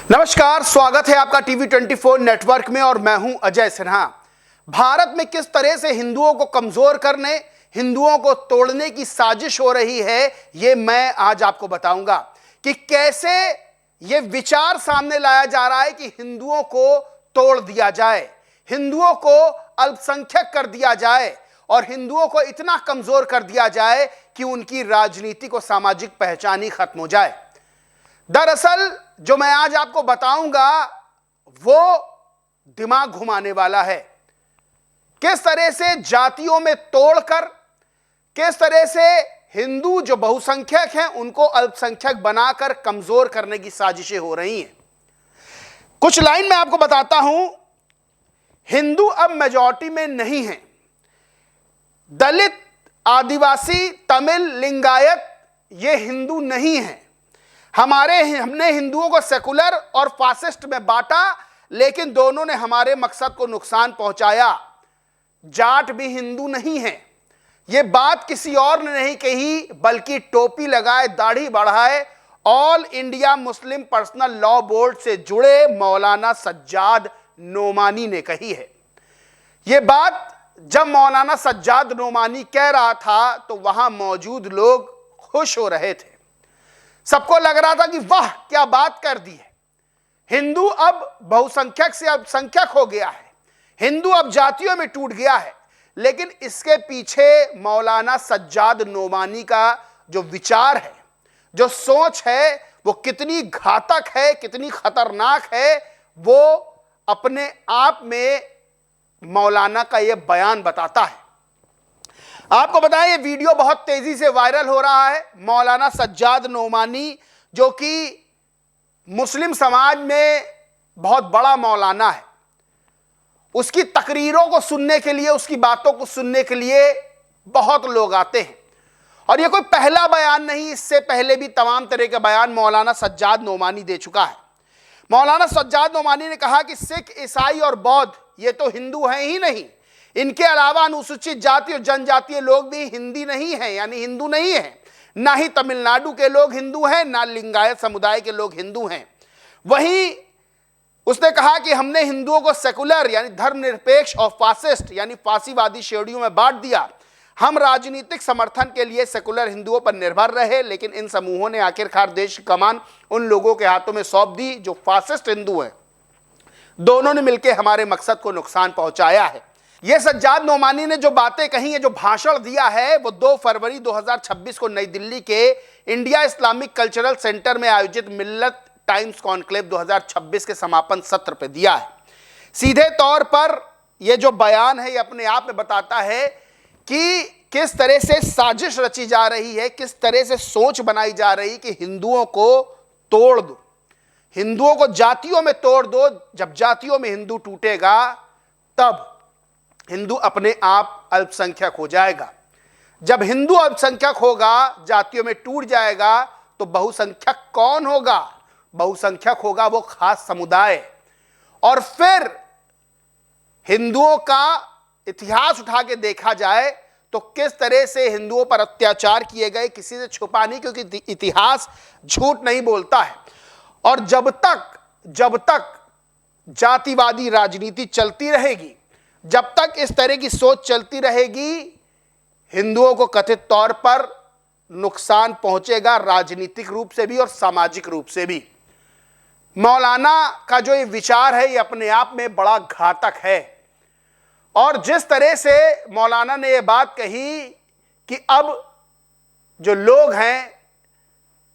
नमस्कार, स्वागत है आपका टीवी 24 नेटवर्क में और मैं हूं अजय सिन्हा। भारत में किस तरह से हिंदुओं को कमजोर करने, हिंदुओं को तोड़ने की साजिश हो रही है, यह मैं आज आपको बताऊंगा कि कैसे यह विचार सामने लाया जा रहा है कि हिंदुओं को तोड़ दिया जाए, हिंदुओं को अल्पसंख्यक कर दिया जाए और हिंदुओं को इतना कमजोर कर दिया जाए कि उनकी राजनीतिक और सामाजिक पहचान ही खत्म हो जाए। दरअसल जो मैं आज आपको बताऊंगा वो दिमाग घुमाने वाला है। किस तरह से जातियों में तोड़कर, किस तरह से हिंदू जो बहुसंख्यक हैं उनको अल्पसंख्यक बनाकर कमजोर करने की साजिशें हो रही हैं। कुछ लाइन मैं आपको बताता हूं। हिंदू अब मेजॉरिटी में नहीं है। दलित, आदिवासी, तमिल, लिंगायत ये हिंदू नहीं है। हमने हिंदुओं को सेकुलर और फासिस्ट में बांटा, लेकिन दोनों ने हमारे मकसद को नुकसान पहुंचाया। जाट भी हिंदू नहीं है। यह बात किसी और ने नहीं कही, बल्कि टोपी लगाए, दाढ़ी बढ़ाए, all India Muslim personal law board से जुड़े मौलाना सज्जाद नोमानी ने कही है। यह बात जब मौलाना सज्जाद नोमानी कह रहा था तो वहां मौजूद लोग खुश हो रहे थे। सबको लग रहा था कि वाह क्या बात कर दी है, हिंदू अब बहुसंख्यक से अल्पसंख्यक हो गया है, हिंदू अब जातियों में टूट गया है। लेकिन इसके पीछे मौलाना सज्जाद नोमानी का जो विचार है, जो सोच है, वो कितनी घातक है, कितनी खतरनाक है, वो अपने आप में मौलाना का यह बयान बताता है। आपको बताएं, ये वीडियो बहुत तेजी से वायरल हो रहा है। मौलाना सज्जाद नोमानी जो कि मुस्लिम समाज में बहुत बड़ा मौलाना है, उसकी तकरीरों को सुनने के लिए, उसकी बातों को सुनने के लिए बहुत लोग आते हैं। और ये कोई पहला बयान नहीं, इससे पहले भी तमाम तरह के बयान मौलाना सज्जाद नोमानी दे चुका है। मौलाना सज्जाद नोमानी ने कहा कि सिख, ईसाई और बौद्ध ये तो हिंदू हैं ही नहीं, इनके अलावा अनुसूचित जाति और जनजातीय लोग भी हिंदी नहीं हैं, यानी हिंदू नहीं हैं। ना ही तमिलनाडु के लोग हिंदू हैं, ना लिंगायत समुदाय के लोग हिंदू हैं। वहीं उसने कहा कि हमने हिंदुओं को सेकुलर यानी धर्मनिरपेक्ष और फासिस्ट यानी फांसीवादी श्रेणियों में बांट दिया। हम राजनीतिक समर्थन के लिए सेकुलर हिंदुओं पर निर्भर रहे, लेकिन इन समूहों ने आखिरकार देश की कमान उन लोगों के हाथों में सौंप दी जो फासिस्ट हिंदू हैं। दोनों ने मिलकर हमारे मकसद को नुकसान पहुंचाया है। यह सज्जाद नोमानी ने जो बातें कही है, जो भाषण दिया है, वो 2 फरवरी 2026 को नई दिल्ली के इंडिया इस्लामिक कल्चरल सेंटर में आयोजित मिल्लत टाइम्स कॉन्क्लेव 2026 के समापन सत्र पर दिया है। सीधे तौर पर यह जो बयान है, यह अपने आप में बताता है कि किस तरह से साजिश रची जा रही है, किस तरह से सोच बनाई जा रही कि हिंदुओं को तोड़ दो, हिंदुओं को जातियों में तोड़ दो। जब जातियों में हिंदू टूटेगा तब हिंदू अपने आप अल्पसंख्यक हो जाएगा। जब हिंदू अल्पसंख्यक होगा, जातियों में टूट जाएगा, तो बहुसंख्यक कौन होगा? बहुसंख्यक होगा वो खास समुदाय। और फिर हिंदुओं का इतिहास उठा के देखा जाए तो किस तरह से हिंदुओं पर अत्याचार किए गए, किसी से छुपा नहीं, क्योंकि इतिहास झूठ नहीं बोलता है। और जब तक जातिवादी राजनीति चलती रहेगी, जब तक इस तरह की सोच चलती रहेगी, हिंदुओं को कथित तौर पर नुकसान पहुंचेगा, राजनीतिक रूप से भी और सामाजिक रूप से भी। मौलाना का जो ये विचार है, ये अपने आप में बड़ा घातक है। और जिस तरह से मौलाना ने ये बात कही कि अब जो लोग हैं,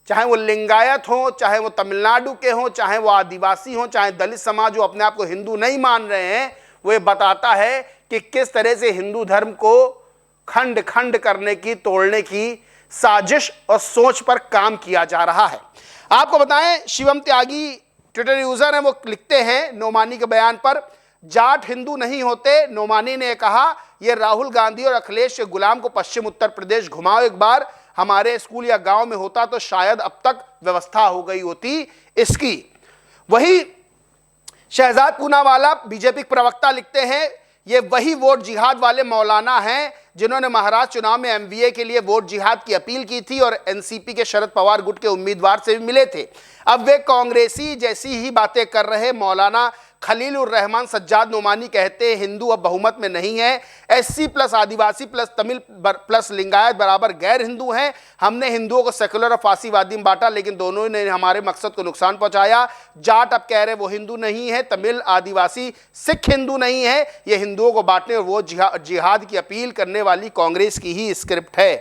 चाहे वो लिंगायत हो, चाहे वो तमिलनाडु के हों, चाहे वो आदिवासी हों, चाहे दलित समाज जो अपने आप को हिंदू नहीं मान रहे हैं, वो ये बताता है कि किस तरह से हिंदू धर्म को खंड खंड करने की, तोड़ने की साजिश और सोच पर काम किया जा रहा है। आपको बताएं, शिवम त्यागी ट्विटर यूजर हैं, वो लिखते हैं नोमानी के बयान पर, जाट हिंदू नहीं होते। नोमानी ने कहा, यह राहुल गांधी और अखिलेश के गुलाम को पश्चिम उत्तर प्रदेश घुमाओ एक बार, हमारे स्कूल या गांव में होता तो शायद अब तक व्यवस्था हो गई होती इसकी। वही शहजाद पूनावाला बीजेपी प्रवक्ता लिखते हैं ये वही वोट जिहाद वाले मौलाना हैं जिन्होंने महाराष्ट्र चुनाव में एमवीए के लिए वोट जिहाद की अपील की थी और एनसीपी के शरद पवार गुट के उम्मीदवार से भी मिले थे। अब वे कांग्रेसी जैसी ही बातें कर रहे मौलाना खलीलुर रहमान सज्जाद नोमानी कहते हैं हिंदू अब बहुमत में नहीं है, एससी प्लस आदिवासी प्लस तमिल प्लस लिंगायत बराबर गैर हिंदू हैं। हमने हिंदुओं को सेकुलर और फासीवादी में बांटा, लेकिन दोनों ने हमारे मकसद को नुकसान पहुंचाया। जाट अब कह रहे वो हिंदू नहीं है, तमिल आदिवासी सिख हिंदू नहीं है। ये हिंदुओं को बांटने और वो जिहाद की अपील करने वाली कांग्रेस की ही स्क्रिप्ट है।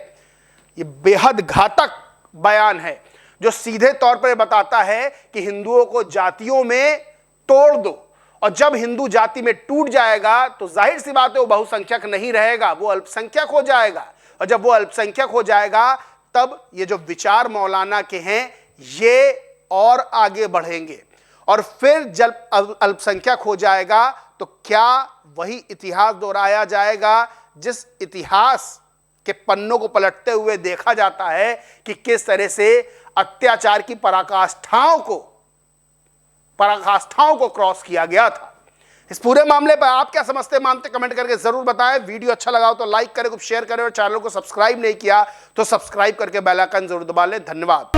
ये बेहद घातक बयान है जो सीधे तौर पर बताता है कि हिंदुओं को जातियों में तोड़ दो, और जब हिंदू जाति में टूट जाएगा तो जाहिर सी बात है वो बहुसंख्यक नहीं रहेगा, वो अल्पसंख्यक हो जाएगा। और जब वो अल्पसंख्यक हो जाएगा तब ये जो विचार मौलाना के हैं ये और आगे बढ़ेंगे, और फिर जब अल्पसंख्यक हो जाएगा तो क्या वही इतिहास दोहराया जाएगा जिस इतिहास के पन्नों को पलटते हुए देखा जाता है कि किस तरह से अत्याचार की पराकाष्ठाओं को क्रॉस किया गया था। इस पूरे मामले पर आप क्या समझते मानते कमेंट करके जरूर बताएं। वीडियो अच्छा लगा हो तो लाइक करें, कुछ शेयर करें, और चैनल को सब्सक्राइब नहीं किया तो सब्सक्राइब करके बेल आइकन जरूर दबा लें। धन्यवाद।